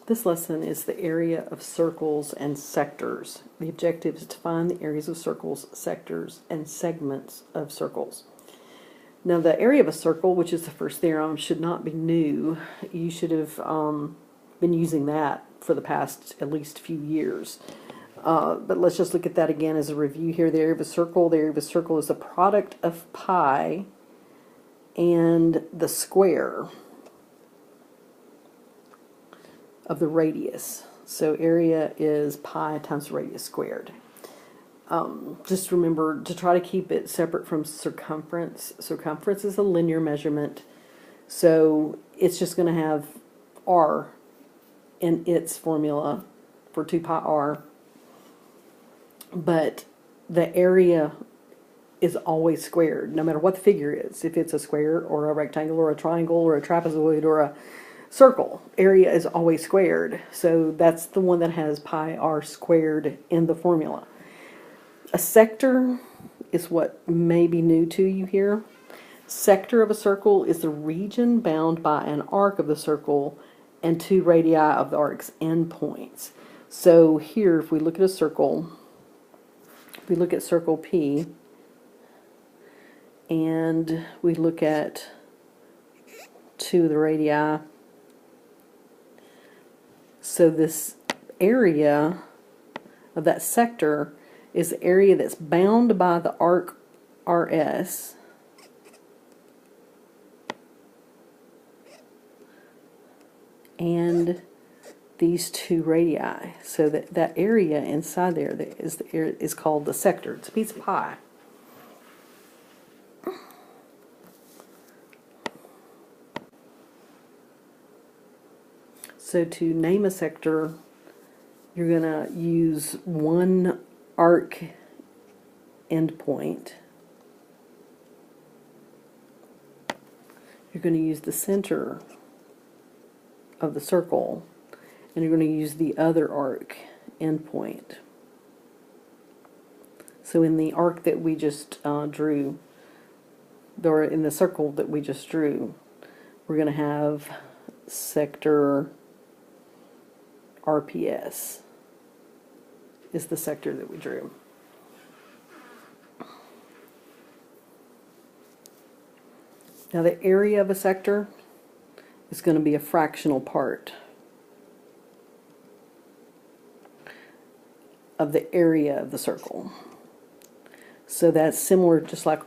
This lesson is the area of circles and sectors. The objective is to find the areas of circles, sectors, and segments of circles. Now, the area of a circle, which is the first theorem, should not be new. You should have been using that for the past at least few years. But let's just look at that again as a review here. The area of a circle is the product of pi and the square of the radius. So area is pi times radius squared. Just remember to try to keep it separate from circumference. Circumference is a linear measurement, so it's just going to have r in its formula for 2 pi r. But the area is always squared, no matter what the figure is. If it's a square or a rectangle or a triangle or a trapezoid or a circle, area is always squared. So that's the one that has pi r squared in the formula. A sector is what may be new to you here. Sector of a circle is the region bound by an arc of the circle and 2 radii of the arc's endpoints. So here, if we look at a circle, we look at circle P, and we look at 2 of the radii. So this area of that sector is the area that's bound by the arc RS and these 2 radii. So that area inside there is called the sector. It's a piece of pie. So to name a sector, you're going to use one arc endpoint. You're going to use the center of the circle, and you're going to use the other arc endpoint. So in the arc that we just drew, or in the circle that we just drew, we're going to have sector RPS is the sector that we drew. Now the area of a sector is going to be a fractional part of the area of the circle. So that's similar, just like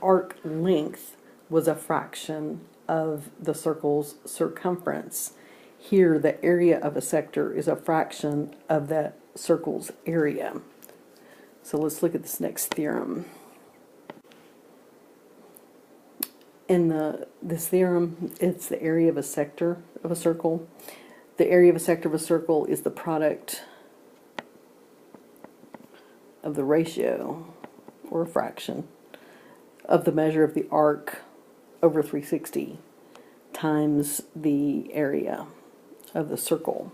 arc length was a fraction of the circle's circumference. Here, the area of a sector is a fraction of that circle's area. So let's look at this next theorem. In this theorem, it's the area of a sector of a circle. The area of a sector of a circle is the product of the ratio, or a fraction, of the measure of the arc over 360 times the area of the circle.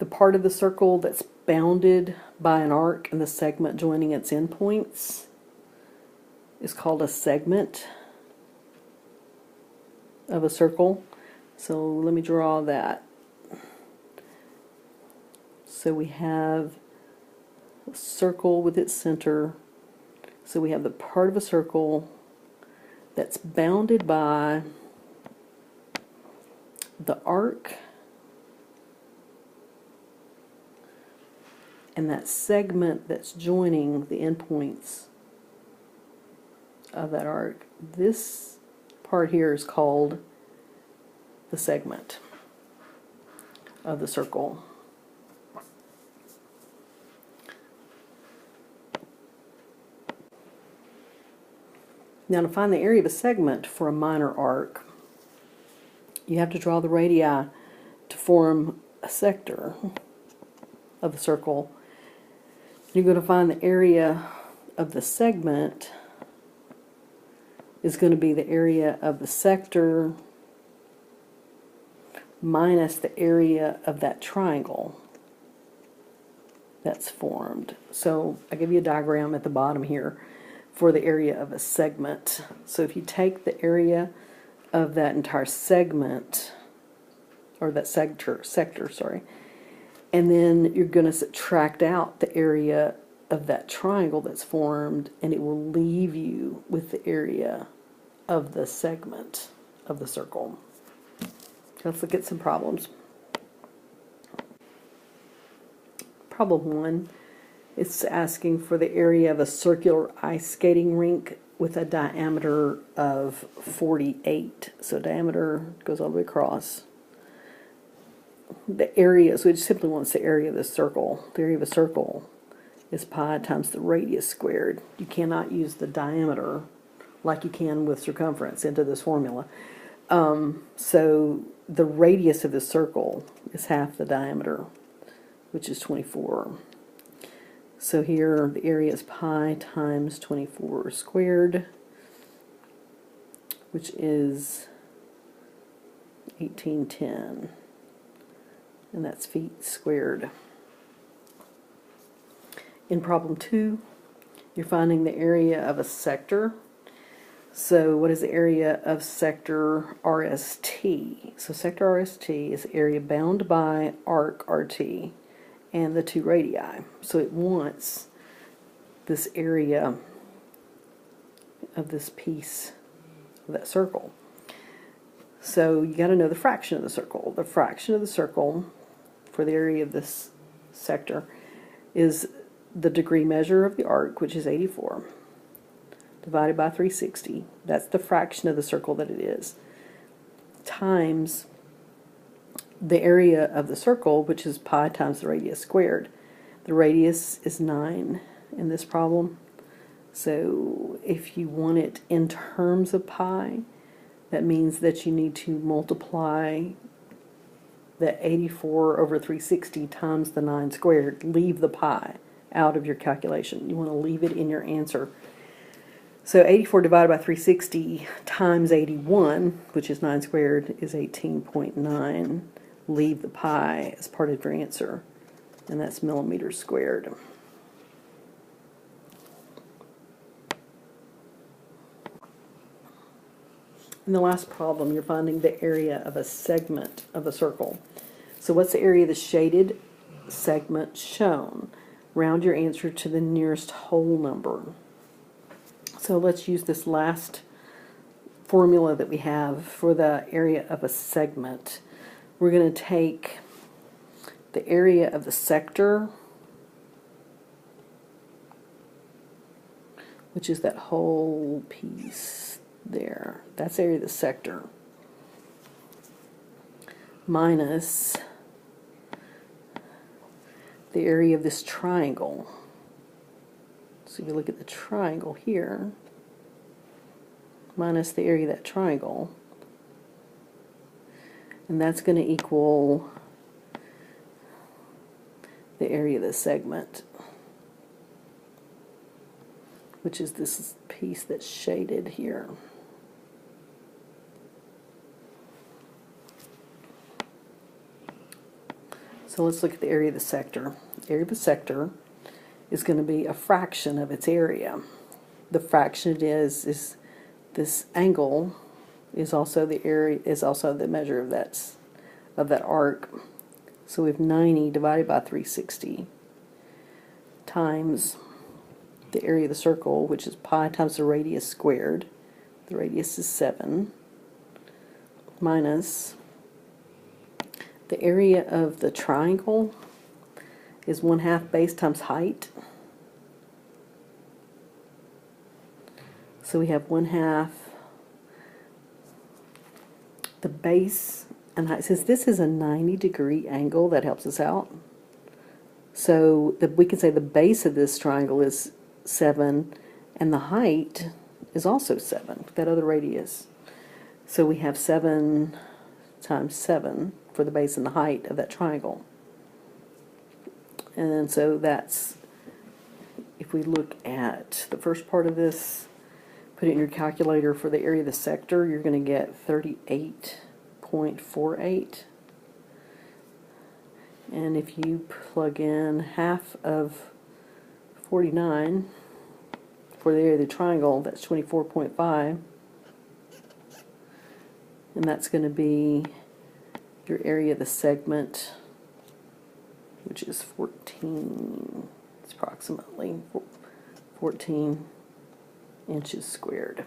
The part of the circle that's bounded by an arc and the segment joining its endpoints is called a segment of a circle. So let me draw that. So we have a circle with its center. So we have the part of a circle that's bounded by the arc and that segment that's joining the endpoints of that arc. This part here is called the segment of the circle. Now, to find the area of a segment for a minor arc, you have to draw the radii to form a sector of the circle. You're going to find the area of the segment is going to be the area of the sector minus the area of that triangle that's formed. So I give you a diagram at the bottom here for the area of a segment. So if you take the area of that entire segment, or that sector, sorry. And then you're going to subtract out the area of that triangle that's formed, and it will leave you with the area of the segment of the circle. Let's look at some problems. Problem 1, it's asking for the area of a circular ice skating rink with a diameter of 48. So diameter goes all the way across. The area, so it simply wants the area of the circle. The area of a circle is pi times the radius squared. You cannot use the diameter like you can with circumference into this formula. So the radius of the circle is half the diameter, which is 24. So here the area is pi times 24 squared, which is 1810. And that's feet squared. In problem 2, you're finding the area of a sector. So what is the area of sector RST? So sector RST is the area bound by arc RT and the 2 radii. So it wants this area of this piece of that circle. So you got to know the fraction of the circle. The fraction of the circle for the area of this sector is the degree measure of the arc, which is 84, divided by 360. That's the fraction of the circle that it is, times the area of the circle, which is pi times the radius squared. The radius is 9 in this problem. So if you want it in terms of pi, that means that you need to multiply the 84 over 360 times the 9 squared. Leave the pi out of your calculation. You want to leave it in your answer. So 84 divided by 360 times 81, which is 9 squared, is 18.9. Leave the pi as part of your answer, and that's millimeters squared. In the last problem, you're finding the area of a segment of a circle. So what's the area of the shaded segment shown? Round your answer to the nearest whole number. So let's use this last formula that we have for the area of a segment. We're going to take the area of the sector, which is that whole piece there. That's the area of the sector, minus the area of this triangle. So if you look at the triangle here, minus the area of that triangle, and that's going to equal the area of the segment, which is this piece that's shaded here. So let's look at the area of the sector. The area of the sector is going to be a fraction of its area. The fraction it is this angle is also the area, is also the measure of that arc. So we have 90 divided by 360 times the area of the circle, which is pi times the radius squared. The radius is 7, minus the area of the triangle is 1/2 base times height. So we have 1/2 the base and height. Since this is a 90-degree angle, that helps us out. So we can say the base of this triangle is 7, and the height is also 7, that other radius. So we have 7 times 7 for the base and the height of that triangle. And then so that's, if we look at the first part of this, put it in your calculator for the area of the sector, you're going to get 38.48. And if you plug in half of 49 for the area of the triangle, that's 24.5. And that's going to be your area of the segment, which is 14, it's approximately 14 inches squared.